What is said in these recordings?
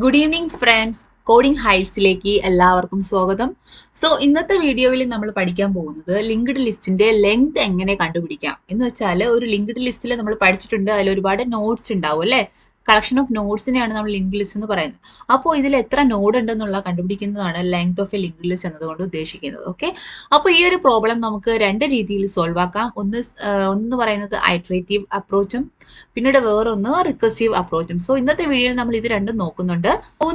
Good evening friends. Coding ഹൈറ്റ്സിലേക്ക് എല്ലാവർക്കും സ്വാഗതം. So ഇന്നത്തെ വീഡിയോയിൽ നമ്മൾ പഠിക്കാൻ പോകുന്നത് ലിങ്ക്ഡ് ലിസ്റ്റിന്റെ ലെങ്ത് എങ്ങനെ കണ്ടുപിടിക്കാം എന്ന് വെച്ചാൽ, ഒരു ലിങ്ക്ഡ് ലിസ്റ്റിൽ നമ്മൾ പഠിച്ചിട്ടുണ്ട്, അതിൽ ഒരുപാട് നോട്ട്സ് ഉണ്ടാവും അല്ലേ. കളക്ഷൻ ഓഫ് നോട്ട്സിനെയാണ് നമ്മൾ ലിങ്ക്ഡ് ലിസ്റ്റ് എന്ന് പറയുന്നത്. അപ്പോൾ ഇതിൽ എത്ര നോഡ് ഉണ്ടെന്നുള്ള കണ്ടുപിടിക്കുന്നതാണ് length of a linked list എന്നതുകൊണ്ട് ഉദ്ദേശിക്കുന്നത്. ഓക്കെ, അപ്പോൾ ഈ ഒരു പ്രോബ്ലം നമുക്ക് രണ്ട് രീതിയിൽ സോൾവ് ആക്കാം. ഒന്ന് പറയുന്നത് ഐട്രേറ്റീവ് അപ്രോച്ചും, പിന്നീട് വേറൊന്ന് റിക്കസീവ് അപ്രോച്ചും. സോ ഇന്നത്തെ വീഡിയോയിൽ നമ്മൾ ഇത് രണ്ടും നോക്കുന്നുണ്ട്. അപ്പോൾ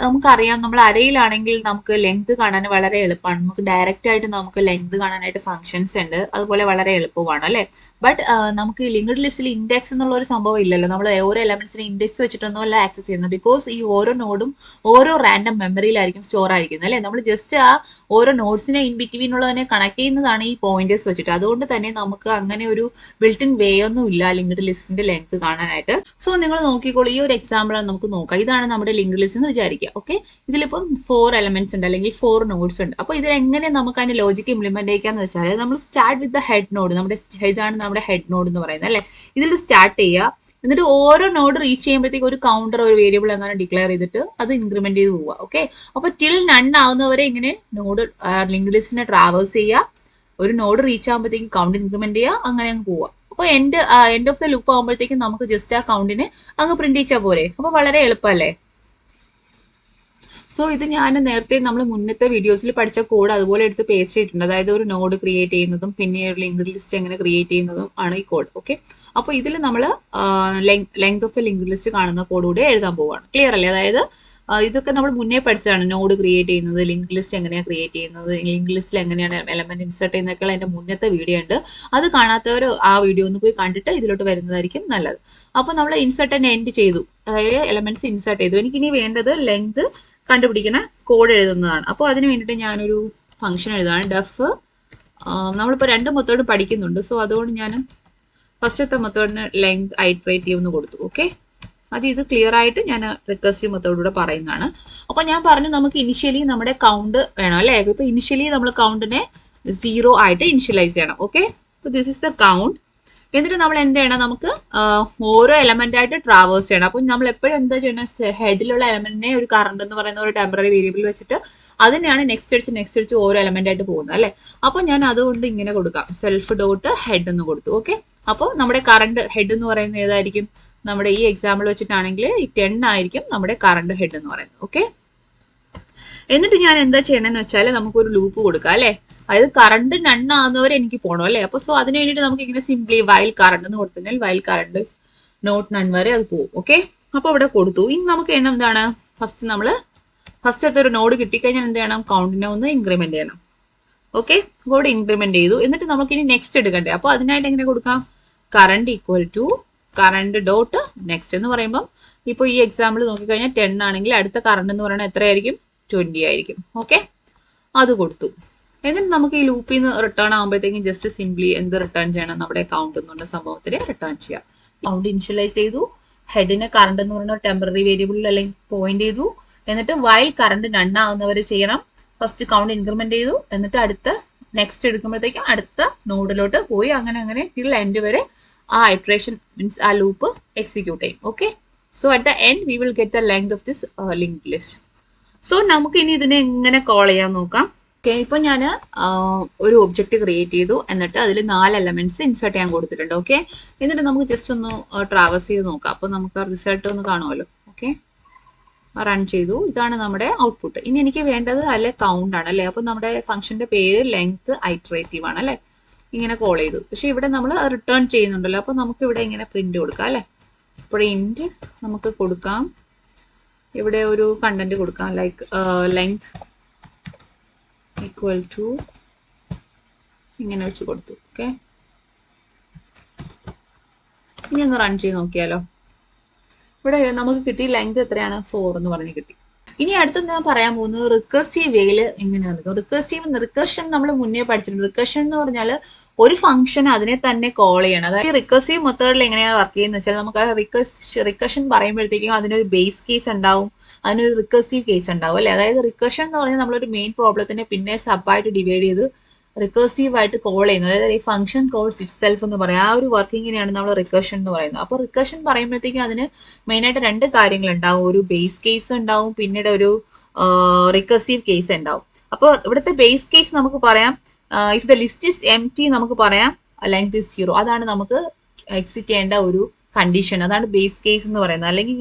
നമുക്കറിയാം, നമ്മൾ അരയിലാണെങ്കിൽ നമുക്ക് ലെങ്ത് കാണാൻ വളരെ എളുപ്പമാണ്. നമുക്ക് ഡയറക്റ്റ് ആയിട്ട് നമുക്ക് ലെങ്ത് കാണാനായിട്ട് ഫംഗ്ഷൻസ് ഉണ്ട്, അതുപോലെ വളരെ എളുപ്പമാണ് അല്ലേ. ബട്ട് നമുക്ക് ലിങ്ക്ഡ് ലിസ്റ്റിൽ ഇൻഡെക്സ് എന്നുള്ള ഒരു സംഭവം ഇല്ലല്ലോ. നമ്മൾ ഓരോ എലമെന്റ്സിന് ഇൻഡെക്സ് വെച്ചിട്ടൊന്നുമല്ല ആക്സസ് ചെയ്യുന്നത്. ബിക്കോസ് ഈ ഓരോ നോഡും ഓരോ റാൻഡം മെമ്മറിയിലായിരിക്കും സ്റ്റോർ ആയിരിക്കുന്നത് അല്ലേ. നമ്മൾ ജസ്റ്റ് ആ ഓരോ നോട്ട്സിനെ ഇൻ ബിറ്റ്വീൻ ഉള്ളതിനെ കണക്ട് ചെയ്യുന്നതാണ് ഈ പോയിന്റേഴ്സ് വെച്ചിട്ട്. അതുകൊണ്ട് തന്നെ നമുക്ക് അങ്ങനെ ഒരു ബിൽറ്റ് ഇൻ വേ ഒന്നും ഇല്ല ലിങ്ക്ഡ് ലിസ്റ്റിന്റെ ലെങ്ത് കാണാനായിട്ട്. സോ നിങ്ങൾ നോക്കിക്കോളൂ, ഈ ഒരു എക്സാമ്പിൾ നമുക്ക് നോക്കാം. ഇതാണ് നമ്മുടെ ലിങ്ക്ഡ് ലിസ്റ്റ് എന്ന് വിചാരിക്കുക. ഓക്കെ, ഇതിലിപ്പം 4 എലമെന്റ്സ് ഉണ്ട്, അല്ലെങ്കിൽ 4 നോഡ്സ് ഉണ്ട്. അപ്പോൾ ഇത് എങ്ങനെ നമുക്ക് അതിന്റെ ലോജിക്ക് ഇംപ്ലിമെന്റ് ചെയ്യാന്ന് വെച്ചാൽ, നമ്മൾ start with the head node. ഇതാണ് നമ്മുടെ ഹെഡ് നോഡ് എന്ന് പറയുന്നത് അല്ലേ. ഇതിൽ സ്റ്റാർട്ട് ചെയ്യുക, എന്നിട്ട് ഓരോ നോഡ് റീച്ച് ചെയ്യുമ്പോഴത്തേക്ക് ഒരു കൗണ്ടർ, ഒരു വേരിയബിൾ അങ്ങനെ ഡിക്ലെയർ ചെയ്തിട്ട് അത് ഇൻക്രിമെന്റ് ചെയ്ത് പോവുക. ഓക്കെ, അപ്പൊ ടിൽ നൺ ആവുന്നവരെ ഇങ്ങനെ നോഡ് ലിങ്ക്ഡ് ലിസ്റ്റിനെ ട്രാവേഴ്സ് ചെയ്യുക. ഒരു നോഡ് റീച്ച് ആകുമ്പോഴത്തേക്ക് കൗണ്ട് ഇൻക്രിമെന്റ് ചെയ്യുക, അങ്ങനെ അങ്ങ് പോവുക. അപ്പോൾ എൻഡ് ഓഫ് ദ ലൂപ്പ് ആകുമ്പോഴത്തേക്കും നമുക്ക് ജസ്റ്റ് ആ കൗണ്ടിനെ അങ്ങ് പ്രിന്റ് ചെയ്ച്ചാൽ പോരെ. അപ്പോൾ വളരെ എളുപ്പമല്ലേ. സോ ഇത് ഞാൻ നേരത്തെ നമ്മൾ മുന്നത്തെ വീഡിയോസിൽ പഠിച്ച കോഡ് അതുപോലെ എടുത്ത് പേസ്റ്റ് ചെയ്തിട്ടുണ്ട്. അതായത് ഒരു നോഡ് ക്രിയേറ്റ് ചെയ്യുന്നതും പിന്നെ ഒരു ലിങ്ക്ഡ് ലിസ്റ്റ് എങ്ങനെ ക്രിയേറ്റ് ചെയ്യുന്നതും ആണ് ഈ കോഡ്. ഓക്കെ, അപ്പോൾ ഇതിൽ നമ്മൾ length of a linked list കാണുന്ന കോഡ് കൂടെ എഴുതാൻ പോവുകയാണ്. ക്ലിയർ അല്ലേ. അതായത് ഇതൊക്കെ നമ്മൾ മുന്നേ പഠിച്ചതാണ്. നോഡ് ക്രിയേറ്റ് ചെയ്യുന്നത്, ലിങ്ക്ഡ് ലിസ്റ്റ് എങ്ങനെയാണ് ക്രിയേറ്റ് ചെയ്യുന്നത്, ലിങ്ക്ഡ് ലിസ്റ്റിൽ എങ്ങനെയാണ് എലമെന്റ് ഇൻസേർട്ട് ചെയ്യുന്നതൊക്കെ അതിന്റെ മുന്നത്തെ വീഡിയോ ഉണ്ട്. അത് കാണാത്തവർ ആ വീഡിയോ ഒന്ന് പോയി കണ്ടിട്ട് ഇതിലോട്ട് വരുന്നതായിരിക്കും നല്ലത്. അപ്പോൾ നമ്മൾ ഇൻസേർട്ട് ആൻഡ് എൻഡ് ചെയ്തു, അതായത് എലമെന്റ്സ് ഇൻസേർട്ട് ചെയ്തു. എനിക്കിനി വേണ്ടത് ലെങ്ത് കണ്ടുപിടിക്കുന്ന കോഡ് എഴുതുന്നതാണ്. അപ്പോൾ അതിന് വേണ്ടിയിട്ട് ഞാനൊരു ഫംഗ്ഷൻ എഴുതാണ്, ഡെഫ്. നമ്മളിപ്പോൾ രണ്ട് മെത്തേഡ് പഠിക്കുന്നുണ്ട്. സോ അതുകൊണ്ട് ഞാൻ ഫസ്റ്റത്തെ മെത്തേഡിന് ലെങ്ത് ഐട്രേറ്റീവ് എന്ന് കൊടുത്തു. ഓക്കെ, അത് ഇത് ക്ലിയർ ആയിട്ട് ഞാൻ റിക്കർസീവ് മെത്തേഡിലൂടെ പറയുന്നതാണ്. അപ്പോൾ ഞാൻ പറഞ്ഞു, നമുക്ക് ഇനിഷ്യലി നമ്മുടെ കൗണ്ട് വേണം അല്ലേ. ഇപ്പോൾ ഇനിഷ്യലി നമ്മൾ കൗണ്ടിനെ 0 ആയിട്ട് ഇനിഷ്യലൈസ് ചെയ്യണം. ഓക്കെ, അപ്പോൾ ദിസ് ഇസ് ദ കൗണ്ട്. എന്നിട്ട് നമ്മൾ എന്ത് ചെയ്യണം, നമുക്ക് ഓരോ എലമെന്റ് ആയിട്ട് ട്രാവേഴ്സ് ചെയ്യണം. അപ്പോൾ നമ്മൾ എപ്പോഴും എന്താ ചെയ്യണം, ഹെഡിലുള്ള എലമെന്റിനെ ഒരു കറണ്ട് എന്ന് പറയുന്ന ഒരു ടെമ്പററി വേരിയബിൾ വെച്ചിട്ട് അതിനെയാണ് നെക്സ്റ്റ് അടിച്ച് ഓരോ എലമെന്റ് ആയിട്ട് പോകുന്നത് അല്ലേ. അപ്പോൾ ഞാൻ അതുകൊണ്ട് ഇങ്ങനെ കൊടുക്കാം, സെൽഫ് ഡോട്ട് ഹെഡ് എന്ന് കൊടുത്തു. ഓക്കെ, അപ്പോൾ നമ്മുടെ കറണ്ട് ഹെഡ് എന്ന് പറയുന്നത് ഏതായിരിക്കും, നമ്മുടെ ഈ എക്സാമ്പിൾ വെച്ചിട്ടാണെങ്കിൽ ഈ 10 ആയിരിക്കും നമ്മുടെ കറണ്ട് ഹെഡ് എന്ന് പറയുന്നത്. ഓക്കെ, എന്നിട്ട് ഞാൻ എന്താ ചെയ്യണമെന്ന് വെച്ചാൽ, നമുക്കൊരു ലൂപ്പ് കൊടുക്കാം അല്ലേ. അതായത് കറണ്ട് നൺ ആകുന്നവരെ എനിക്ക് പോകണം അല്ലേ. അപ്പോൾ സോ അതിന് വേണ്ടിയിട്ട് നമുക്ക് ഇങ്ങനെ സിംപ്ലി വൈൽ കറണ്ട് എന്ന് കൊടുത്തു കഴിഞ്ഞാൽ വൈൽ കറണ്ട് നോട്ട് നൺ വരെ അത് പോകും. ഓക്കെ, അപ്പോൾ ഇവിടെ കൊടുത്തു. ഇനി നമുക്ക് എണ്ണം എന്താണ്, ഫസ്റ്റത്തെ ഒരു നോഡ് കിട്ടിക്കഴിഞ്ഞാൽ എന്ത് ചെയ്യണം, കൗണ്ടിനെ ഒന്ന് ഇൻക്രിമെന്റ് ചെയ്യണം. ഓക്കെ, അപ്പോൾ ഇവിടെ ഇൻക്രിമെന്റ് ചെയ്തു. എന്നിട്ട് നമുക്ക് ഇനി നെക്സ്റ്റ് എടുക്കണ്ടേ. അപ്പോൾ അതിനായിട്ട് എങ്ങനെ കൊടുക്കാം, current equal to current dot next എന്ന് പറയുമ്പോൾ, ഇപ്പോൾ ഈ എക്സാമ്പിൾ നോക്കിക്കഴിഞ്ഞാൽ 10 ആണെങ്കിൽ അടുത്ത കറണ്ട് എന്ന് പറയുന്നത് എത്രയായിരിക്കും, 20 ആയിരിക്കും. ഓക്കെ, അത് കൊടുത്തു. എന്നിട്ട് നമുക്ക് ഈ ലൂപ്പിൽ നിന്ന് റിട്ടേൺ ആകുമ്പോഴത്തേക്കും ജസ്റ്റ് സിംപ്ലി എന്ത് റിട്ടേൺ ചെയ്യണം, നമ്മുടെ കൗണ്ട് എന്ന് പറഞ്ഞ സംഭവത്തിന് റിട്ടേൺ ചെയ്യാം. കൗണ്ട് ഇനിഷ്യലൈസ് ചെയ്തു, ഹെഡിനെ കറണ്ട് എന്ന് പറയുന്ന ടെമ്പററി വേരിയബിളിൽ അല്ലെങ്കിൽ പോയിന്റ് ചെയ്തു. എന്നിട്ട് വൈൽ കറണ്ട് നൺ ആകുന്നവർ ചെയ്യണം, ഫസ്റ്റ് കൗണ്ട് ഇൻക്രിമെന്റ് ചെയ്തു. എന്നിട്ട് അടുത്ത നെക്സ്റ്റ് എടുക്കുമ്പോഴത്തേക്കും അടുത്ത നോഡിലോട്ട് പോയി അങ്ങനെ അങ്ങനെ ടിൽ എൻഡ് വരെ ആ ഇറ്ററേഷൻ മീൻസ് ആ ലൂപ്പ് എക്സിക്യൂട്ട് ചെയ്യും. Okay, so at the end we will get the length of this linked list. So നമുക്ക് ഇനി ഇതിനെ എങ്ങനെ കോൾ ചെയ്യാൻ നോക്കാം. ഓക്കെ, ഇപ്പൊ ഞാൻ ഒരു ഒബ്ജക്റ്റ് ക്രിയേറ്റ് ചെയ്തു, എന്നിട്ട് അതിൽ 4 എലമെന്റ്സ് ഇൻസേർട്ട് ചെയ്യാൻ കൊടുത്തിട്ടുണ്ട്. ഓക്കെ, എന്നിട്ട് നമുക്ക് ജസ്റ്റ് ഒന്ന് ട്രാവേഴ്സ് ചെയ്ത് നോക്കാം. അപ്പോൾ നമുക്ക് റിസൾട്ട് ഒന്ന് കാണുമല്ലോ. ഓക്കെ, റൺ ചെയ്തു. ഇതാണ് നമ്മുടെ ഔട്ട്പുട്ട്. ഇനി എനിക്ക് വേണ്ടത് അല്ലെ കൗണ്ട് ആണ് അല്ലേ. അപ്പോൾ നമ്മുടെ ഫംഗ്ഷന്റെ പേര് ലെങ്ത് ഐട്രേറ്റീവ് ആണ് അല്ലേ. ഇങ്ങനെ കോൾ ചെയ്തു, പക്ഷെ ഇവിടെ നമ്മൾ റിട്ടേൺ ചെയ്യുന്നുണ്ടല്ലോ. അപ്പോൾ നമുക്ക് ഇവിടെ ഇങ്ങനെ പ്രിന്റ് കൊടുക്കാം അല്ലേ. പ്രിന്റ് നമുക്ക് കൊടുക്കാം, ഇവിടെ ഒരു കണ്ടന്റ് കൊടുക്കാം, ലൈക്ക് ലെങ്ത് ഈക്വൽ ടു ഇങ്ങനെ വെച്ച് കൊടുത്തു. ഓക്കെ, ഇനി ഒന്ന് റൺ ചെയ്ത് നോക്കിയാലോ. ഇവിടെ നമുക്ക് കിട്ടി ലെങ്ത് എത്രയാണ്, 4 എന്ന് പറഞ്ഞ് കിട്ടി. ഇനി അടുത്ത് ഞാൻ പറയാൻ പോകുന്നത് റിക്കർസീവ് വേയിൽ എങ്ങനെയാണ്. റിക്കർഷൻ നമ്മൾ മുന്നേ പഠിച്ചിട്ടുണ്ട്. റിക്കർഷൻ എന്ന് പറഞ്ഞാൽ ഒരു ഫംഗ്ഷൻ അതിനെ തന്നെ കോൾ ചെയ്യണം. അതായത് റിക്കർസീവ് മെത്തേഡിൽ എങ്ങനെയാണ് വർക്ക് ചെയ്യുന്നത് വെച്ചാൽ, നമുക്ക് ആ റിക്കർഷൻ പറയുമ്പോഴത്തേക്കും അതിനൊരു ബേസ് കേസ് ഉണ്ടാവും, അതിനൊരു റിക്കർസീവ് കേസ് ഉണ്ടാവും അല്ലേ. അതായത് റിക്കർഷൻ എന്ന് പറഞ്ഞാൽ നമ്മളൊരു മെയിൻ പ്രോബ്ലത്തിനെ പിന്നെ സബായിട്ട് ഡിവൈഡ് ചെയ്ത് റിക്കേഴ്സീവ് ആയിട്ട് കോൾ ചെയ്യുന്നത്, അതായത് ഈ ഫംഗ്ഷൻ കോൾസ് ഇറ്റ് സെൽഫ് എന്ന് പറയാം. ആ ഒരു വർക്കിങ്ങിനെയാണ് നമ്മൾ റിക്കർഷൻ എന്ന് പറയുന്നത്. അപ്പോൾ റിക്കർഷൻ പറയുമ്പോഴത്തേക്കും അതിന് മെയിനായിട്ട് രണ്ട് കാര്യങ്ങൾ ഉണ്ടാവും. ഒരു ബേസ് കേസ് ഉണ്ടാവും, പിന്നീട് ഒരു റിക്കർസീവ് കേസ് ഉണ്ടാവും. അപ്പോൾ ഇവിടുത്തെ ബേസ് കേസ് നമുക്ക് പറയാം, if the list is M T നമുക്ക് പറയാം ലെങ്ത് ഇസ് 0. അതാണ് നമുക്ക് എക്സിറ്റ് ചെയ്യേണ്ട ഒരു കണ്ടീഷൻ. അതാണ് ബേസ് കേസ് എന്ന് പറയുന്നത്. അല്ലെങ്കിൽ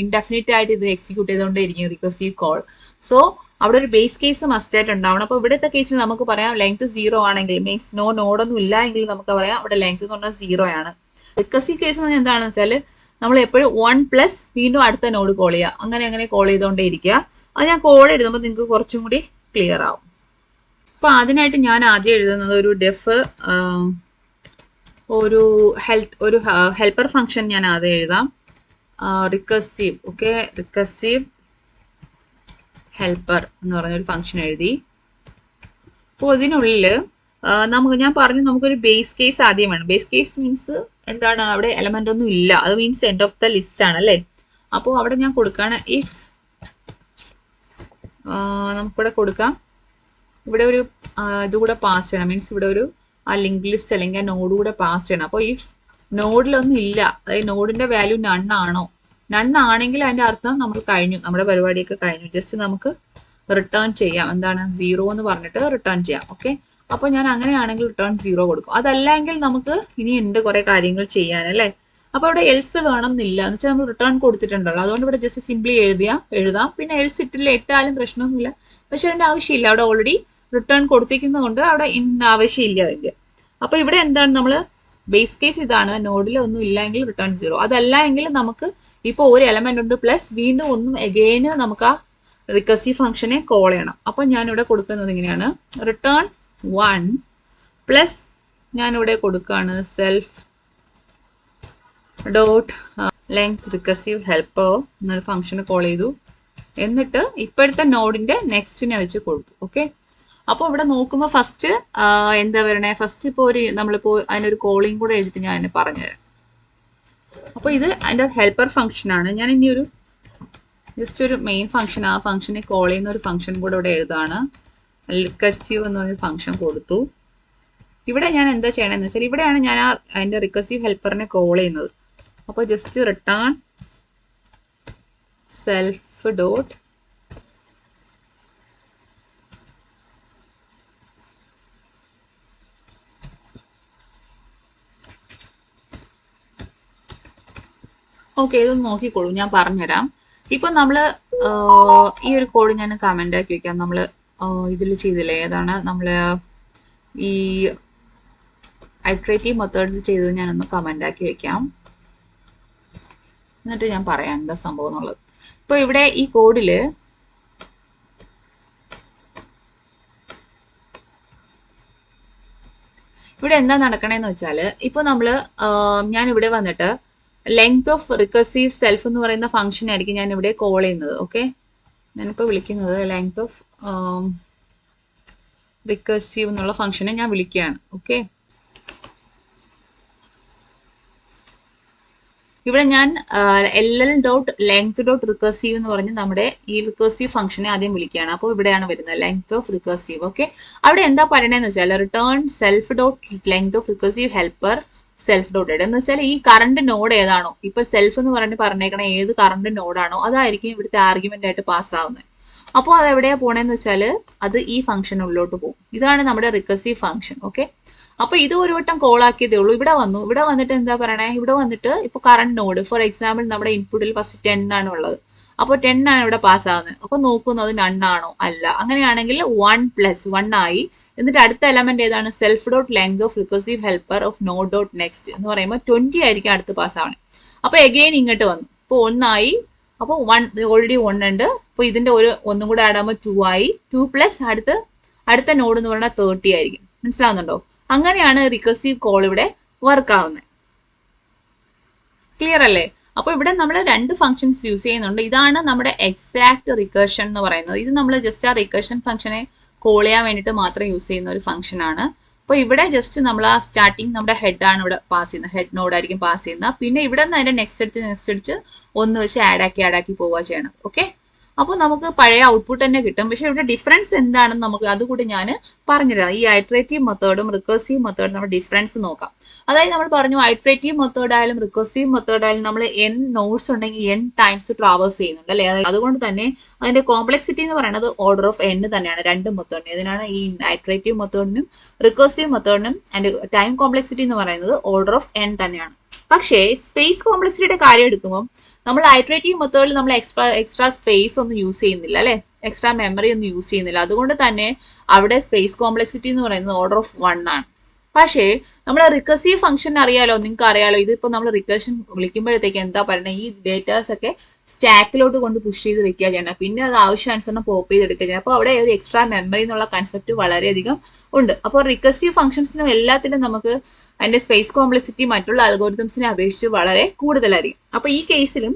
ഇൻഡെഫിനിറ്റ് ആയിട്ട് ഇത് എക്സിക്യൂട്ട് ചെയ്തുകൊണ്ടേയിരിക്കും റിക്കർസീവ് കോൾ. സോ അവിടെ ഒരു ബേസ് കേസ് മസ്റ്റ് ആയിട്ട് ഉണ്ടാവണം. അപ്പോൾ ഇവിടുത്തെ കേസിൽ നമുക്ക് പറയാം ലെങ്ത് 0 ആണെങ്കിൽ, മീൻസ് നോ നോഡൊന്നും ഇല്ല എങ്കിൽ നമുക്ക് പറയാം അവിടെ ലെങ്ത് എന്ന് പറഞ്ഞാൽ 0 ആണ്. റിക്കർസീവ് കേസ് എന്ന് എന്താണെന്ന് വെച്ചാൽ നമ്മൾ എപ്പോഴും 1+ വീണ്ടും അടുത്ത നോഡ് കോൾ ചെയ്യുക, അങ്ങനെ കോൾ ചെയ്തുകൊണ്ടേ ഇരിക്കുക. അത് ഞാൻ കോഡ് എഴുതുമ്പോൾ നിങ്ങൾക്ക് കുറച്ചും കൂടി ക്ലിയർ ആവും. അപ്പോൾ അതിനായിട്ട് ഞാൻ ആദ്യം എഴുതുന്നത് ഒരു ഒരു ഹെൽപ്പർ ഫംഗ്ഷൻ ഞാൻ ആദ്യം എഴുതാം. റിക്കർസീവ്, ഓക്കെ, റിക്കർസീവ് ഹെൽപ്പർ എന്ന് പറഞ്ഞൊരു ഫംഗ്ഷൻ എഴുതി. അപ്പോൾ ഇതിനുള്ളിൽ ഞാൻ പറഞ്ഞു നമുക്കൊരു ബേസ് കേസ് ആദ്യം വേണം. ബേസ് കേസ് മീൻസ് എന്താണ്, അവിടെ എലമെന്റ് ഒന്നും ഇല്ല, അത് means end of the list ആണ് അല്ലേ. അപ്പോൾ അവിടെ ഞാൻ കൊടുക്കുകയാണ് ഇഫ്, നമുക്കിവിടെ കൊടുക്കാം, ഇവിടെ ഒരു ഇതുകൂടെ പാസ് ചെയ്യണം, മീൻസ് ഇവിടെ ഒരു ആ ലിങ്ക് ലിസ്റ്റ് അല്ലെങ്കിൽ ആ നോഡ് കൂടെ പാസ് ചെയ്യണം. അപ്പോൾ ഇഫ് നോഡിലൊന്നും ഇല്ല, അതായത് നോഡിന്റെ വാല്യൂ നണ്ണാണോ, നണ്ണാണെങ്കിൽ അതിന്റെ അർത്ഥം നമ്മൾ കഴിഞ്ഞു, നമ്മുടെ പരിപാടിയൊക്കെ കഴിഞ്ഞു. ജസ്റ്റ് നമുക്ക് റിട്ടേൺ ചെയ്യാം, എന്താണ് 0 എന്ന് പറഞ്ഞിട്ട് റിട്ടേൺ ചെയ്യാം. ഓക്കെ, അപ്പോൾ ഞാൻ അങ്ങനെയാണെങ്കിൽ റിട്ടേൺ 0 കൊടുക്കും. അതല്ലെങ്കിൽ നമുക്ക് ഇനിയുണ്ട് കുറെ കാര്യങ്ങൾ ചെയ്യാൻ അല്ലേ. അപ്പോൾ ഇവിടെ എൽസ് വേണം എന്നില്ല, എന്ന് വെച്ചാൽ നമ്മൾ റിട്ടേൺ കൊടുത്തിട്ടുണ്ടല്ലോ, അതുകൊണ്ട് ഇവിടെ ജസ്റ്റ് സിംപ്ലി എഴുതാം. പിന്നെ എൽസ് ഇട്ടാലും പ്രശ്നമൊന്നുമില്ല, പക്ഷെ അതിന്റെ ആവശ്യമില്ല, അവിടെ ഓൾറെഡി റിട്ടേൺ കൊടുത്തിരിക്കുന്നതുകൊണ്ട് അവിടെ ആവശ്യമില്ല അതിന്റെ. അപ്പോൾ ഇവിടെ എന്താണ്, നമ്മൾ ബേസ് കേസ് ഇതാണ്, നോഡിൽ ഒന്നും ഇല്ലെങ്കിൽ റിട്ടേൺ 0. അതല്ല എങ്കിൽ നമുക്ക് ഇപ്പോൾ ഒരു എലമെന്റ് ഉണ്ട് പ്ലസ് വീണ്ടും ഒന്നും എഗെയിന് നമുക്ക് ആ റിക്കർസീവ് ഫംഗ്ഷനെ കോൾ ചെയ്യണം. അപ്പം ഞാനിവിടെ കൊടുക്കുന്നത് ഇങ്ങനെയാണ്, റിട്ടേൺ 1 പ്ലസ് ഞാനിവിടെ കൊടുക്കുകയാണ് self dot length recursive helper എന്നൊരു ഫംഗ്ഷനെ കോൾ ചെയ്തു. എന്നിട്ട് ഇപ്പോഴത്തെ നോഡിന്റെ നെക്സ്റ്റിനെ വെച്ച് കൊടുത്തു. ഓക്കെ, അപ്പോൾ ഇവിടെ നോക്കുമ്പോൾ ഫസ്റ്റ് എന്താ പറയണേ, ഫസ്റ്റ് ഇപ്പോൾ നമ്മളിപ്പോൾ അതിനൊരു കോളിംഗ് കൂടെ എഴുതിയിട്ട് ഞാൻ അതിനെ പറഞ്ഞുതരാം. അപ്പോൾ ഇത് അതിൻ്റെ ഹെൽപ്പർ ഫംഗ്ഷൻ ആണ്. ഞാൻ ഇനി ഒരു ജസ്റ്റ് ഒരു മെയിൻ ഫംഗ്ഷൻ, ആ ഫംഗ്ഷനെ കോൾ ചെയ്യുന്ന ഒരു ഫംഗ്ഷൻ കൂടെ ഇവിടെ എഴുതാണ്. റിക്കർസീവ് എന്ന് പറഞ്ഞൊരു ഫംഗ്ഷൻ കൊടുത്തു. ഇവിടെ ഞാൻ എന്താ ചെയ്യണമെന്ന് വെച്ചാൽ ഇവിടെയാണ് ഞാൻ അതിൻ്റെ റിക്കർസീവ് ഹെൽപ്പറിനെ കോൾ ചെയ്യുന്നത്. അപ്പോൾ just return self dot okay, ഇതൊന്ന് നോക്കിക്കോളൂ, ഞാൻ പറഞ്ഞുതരാം. ഇപ്പൊ നമ്മൾ ഈ ഒരു കോഡ് ഞാൻ കമന്റ് ആക്കി വെക്കാം. നമ്മൾ ഇതിൽ ചെയ്തില്ലേ, ഏതാണ് നമ്മൾ ഈ ഐട്രേറ്റീവ് മെത്തേഡ്സ് ചെയ്തത്, ഞാനൊന്ന് കമന്റ് ആക്കി വെക്കാം, എന്നിട്ട് ഞാൻ പറയാം എന്താ സംഭവം എന്നുള്ളത്. ഇപ്പൊ ഇവിടെ ഈ കോഡില് ഇവിടെ എന്താ നടക്കണേന്ന് വെച്ചാൽ, ഇപ്പൊ നമ്മള് ഞാൻ ഇവിടെ വന്നിട്ട് ലെങ്ത് ഓഫ് റിക്കർസീവ് സെൽഫ് എന്ന് പറയുന്ന ഫംഗ്ഷൻ ആയിരിക്കും ഞാൻ ഇവിടെ കോൾ ചെയ്യുന്നത്. ഓക്കെ, ഞാനിപ്പോൾ വിളിക്കുന്നത് ലെങ്ത് ഓഫ് റിക്കർസീവ് എന്നുള്ള ഫംഗ്ഷനെ ഞാൻ വിളിക്കുകയാണ്. ഓക്കെ, ഇവിടെ ഞാൻ LL.length.recursive എന്ന് പറഞ്ഞ് നമ്മുടെ ഈ റിക്കർസീവ് ഫംഗ്ഷനെ ആദ്യം വിളിക്കുകയാണ്. അപ്പോൾ ഇവിടെയാണ് വരുന്നത് ലെങ്ത് ഓഫ് റിക്കർസീവ്. ഓക്കെ, അവിടെ എന്താ പറയണതെന്ന് വെച്ചാൽ return self dot length of recursive helper self dot എന്ന് വെച്ചാൽ ഈ കറണ്ട് നോഡ് ഏതാണോ, ഇപ്പൊ സെൽഫ് എന്ന് പറഞ്ഞേക്കണ ഏത് കറണ്ട് നോഡാണോ അതായിരിക്കും ഇവിടുത്തെ ആർഗ്യുമെന്റ് ആയിട്ട് പാസ് ആവുന്നത്. അപ്പോൾ അത് എവിടെയാ പോണേന്ന് വെച്ചാൽ അത് ഈ ഫംഗ്ഷനുള്ളിലോട്ട് പോകും. ഇതാണ് നമ്മുടെ റിക്കർസീവ് ഫംഗ്ഷൻ. ഓക്കെ, അപ്പൊ ഇത് ഒരു വട്ടം കോൾ ആക്കിയതേ ഉള്ളൂ. ഇവിടെ വന്നിട്ട് എന്താ പറയണേ, ഇവിടെ വന്നിട്ട് ഇപ്പൊ കറണ്ട് നോഡ് ഫോർ എക്സാമ്പിൾ നമ്മുടെ ഇൻപുട്ടിൽ ഫസ്റ്റ് 10 ആണ് ഉള്ളത്. അപ്പോൾ 10 ആണ് ഇവിടെ പാസ് ആവുന്നത്. അപ്പൊ നോക്കുന്നത് നൺ ആണോ, അല്ല. അങ്ങനെയാണെങ്കിൽ 1+1 ആയി. എന്നിട്ട് അടുത്ത എലമെന്റ് ഏതാണ്, self dot length of recursive helper of node dot next എന്ന് പറയുമ്പോൾ 20 ആയിരിക്കും അടുത്ത് പാസ് ആവണേ. അപ്പൊ എഗെയിൻ ഇങ്ങോട്ട് വന്നു, ഇപ്പൊ 1 ആയി. അപ്പോൾ 1 ഓൾറെഡി 1 ഉണ്ട്. അപ്പോൾ ഇതിന്റെ ഒന്നും കൂടെ ആഡ് ആകുമ്പോൾ 2 ആയി. 2+ അടുത്ത നോഡ് എന്ന് പറഞ്ഞാൽ 30 ആയിരിക്കും. മനസ്സിലാവുന്നുണ്ടോ? അങ്ങനെയാണ് റിക്കർസീവ് കോൾ ഇവിടെ വർക്ക് ആവുന്നത്. ക്ലിയർ അല്ലേ? അപ്പോൾ ഇവിടെ നമ്മൾ 2 ഫംഗ്ഷൻസ് യൂസ് ചെയ്യുന്നുണ്ട്. ഇതാണ് നമ്മുടെ എക്സാക്ട് റിക്കർഷൻ എന്ന് പറയുന്നത്. ഇത് നമ്മൾ ജസ്റ്റ് ആ റിക്കർഷൻ ഫംഗ്ഷനെ കോൾ ചെയ്യാൻ വേണ്ടിയിട്ട് മാത്രം യൂസ് ചെയ്യുന്ന ഒരു ഫംഗ്ഷൻ ആണ്. അപ്പോൾ ഇവിടെ ജസ്റ്റ് നമ്മൾ ആ സ്റ്റാർട്ടിങ് നമ്മുടെ ഹെഡ് ആണ് ഇവിടെ പാസ് ചെയ്യുന്നത്, ഹെഡ് നോഡ് ആയിരിക്കും പാസ് ചെയ്യുന്നത്. പിന്നെ ഇവിടെ നിന്ന് അതിന്റെ നെക്സ്റ്റ് അടിച്ച് ഒന്ന് വെച്ച് ആഡ് ആക്കി പോവുക ചെയ്യണം. ഓക്കെ, അപ്പോൾ നമുക്ക് പഴയ ഔട്ട്പുട്ട് തന്നെ കിട്ടും. പക്ഷെ ഇവിടെ ഡിഫറൻസ് എന്താണെന്ന് നമുക്ക് അതുകൂടി ഞാൻ പറഞ്ഞുതരാം. ഈ ഐട്രേറ്റീവ് മെത്തേഡും റിക്കർസീവ് മെത്തേഡും നമ്മൾ ഡിഫറൻസ് നോക്കാം. അതായത് നമ്മൾ പറഞ്ഞു ഐട്രേറ്റീവ് മെത്തേഡ് ആയാലും റിക്കർസീവ് മെത്തേഡ് ആയാലും നമ്മൾ n നോഡ്സ് ഉണ്ടെങ്കിൽ n ടൈംസ് ട്രാവേഴ്സ് ചെയ്യുന്നുണ്ട് അല്ലേ. അതുകൊണ്ട് തന്നെ അതിന്റെ കോംപ്ലക്സിറ്റി എന്ന് പറയുന്നത് ഓർഡർ ഓഫ് n തന്നെയാണ് രണ്ട് മെത്തേഡിനും. ഇതിനാണ് ഈ ഐട്രേറ്റീവ് മെത്തേഡിനും റിക്കർസീവ് മെത്തേഡിനും അതിന്റെ ടൈം കോംപ്ലക്സിറ്റി എന്ന് പറയുന്നത് ഓർഡർ ഓഫ് n തന്നെയാണ്. പക്ഷേ സ്പേസ് കോംപ്ലക്സിറ്റിയുടെ കാര്യം എടുക്കുമ്പോൾ നമ്മൾ ഐട്രേറ്റീവ് മെത്തേഡിൽ നമ്മൾ എക്സ്ട്രാ സ്പേസ് ഒന്നും യൂസ് ചെയ്യുന്നില്ല അല്ലെ, എക്സ്ട്രാ മെമ്മറി ഒന്നും യൂസ് ചെയ്യുന്നില്ല. അതുകൊണ്ട് തന്നെ അവിടെ സ്പേസ് കോംപ്ലക്സിറ്റി എന്ന് പറയുന്നത് ഓർഡർ ഓഫ് 1 ആണ്. പക്ഷേ നമ്മൾ റിക്കർസീവ് ഫംഗ്ഷൻ അറിയാലോ, നിങ്ങൾക്ക് അറിയാലോ, ഇതിപ്പോ നമ്മൾ റിക്കർഷൻ വിളിക്കുമ്പോഴത്തേക്ക് എന്താ പറയുന്നത്, ഈ ഡേറ്റാസ് ഒക്കെ സ്റ്റാക്കിലോട്ട് കൊണ്ട് പുഷ് ചെയ്ത് വെക്കുക ചെയ്യണം, പിന്നെ അത് ആവശ്യാനുസരണം പോപ്പ് ചെയ്തെടുക്കുക ചെയ്യണം. അപ്പോൾ അവിടെ ഒരു എക്സ്ട്രാ മെമ്മറി എന്നുള്ള കൺസെപ്റ്റ് വളരെയധികം ഉണ്ട്. അപ്പോൾ റിക്കർസീവ് ഫംഗ്ഷൻസിനും എല്ലാത്തിലും നമുക്ക് അതിന്റെ സ്പേസ് കോംപ്ലക്സിറ്റി മറ്റുള്ള അൽഗോരിതംസിനെ അപേക്ഷിച്ച് വളരെ കൂടുതലായിരിക്കും. അപ്പോൾ ഈ കേസിലും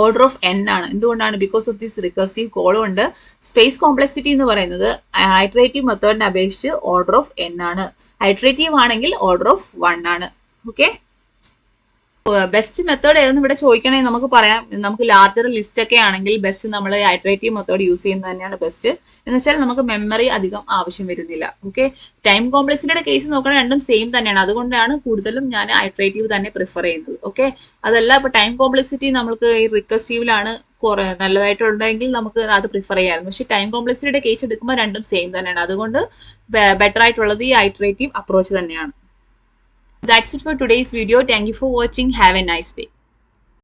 ഓർഡർ ഓഫ് n ആണ്. എന്തുകൊണ്ടാണ്? Because of this recursive call കൊണ്ട് സ്പേസ് കോംപ്ലക്സിറ്റി എന്ന് പറയുന്നത് ഐട്രേറ്റീവ് മെത്തേഡിനെ അപേക്ഷിച്ച് ഓർഡർ ഓഫ് n ആണ്. ഐട്രേറ്റീവ് ആണെങ്കിൽ ഓർഡർ ഓഫ് 1 ആണ്. ഓക്കെ, ബെസ്റ്റ് മെത്തേഡ് ഏതെന്ന് ഇവിടെ ചോദിക്കണമെങ്കിൽ നമുക്ക് പറയാം. നമുക്ക് ലാർജർ ലിസ്റ്റ് ഒക്കെ ആണെങ്കിൽ ബെസ്റ്റ് നമ്മൾ ഐട്രേറ്റീവ് മെത്തേഡ് യൂസ് ചെയ്യുന്നത് തന്നെയാണ് ബെസ്റ്റ്. എന്ന് വെച്ചാൽ നമുക്ക് മെമ്മറി അധികം ആവശ്യം വരുന്നില്ല. ഓക്കെ, ടൈം കോംപ്ലക്സിറ്റിയുടെ കേസ് നോക്കുകയാണെങ്കിൽ രണ്ടും സെയിം തന്നെയാണ്. അതുകൊണ്ടാണ് കൂടുതലും ഞാൻ ഐട്രേറ്റീവ് തന്നെ പ്രിഫർ ചെയ്യുന്നത്. ഓക്കെ, അതല്ല ഇപ്പൊ ടൈം കോംപ്ലക്സിറ്റി നമുക്ക് ഈ റിക്കർസീവിലാണ് കുറെ നല്ലതായിട്ടുണ്ടെങ്കിൽ നമുക്ക് അത് പ്രിഫർ ചെയ്യാമായിരുന്നു. പക്ഷേ ടൈം കോംപ്ലക്സിറ്റിയുടെ കേസ് എടുക്കുമ്പോൾ രണ്ടും സെയിം തന്നെയാണ്. അതുകൊണ്ട് ബെറ്റർ ആയിട്ടുള്ളത് ഈ ഐട്രേറ്റീവ് അപ്രോച്ച് തന്നെയാണ്. That's it for today's video. Thank you for watching. Have a nice day.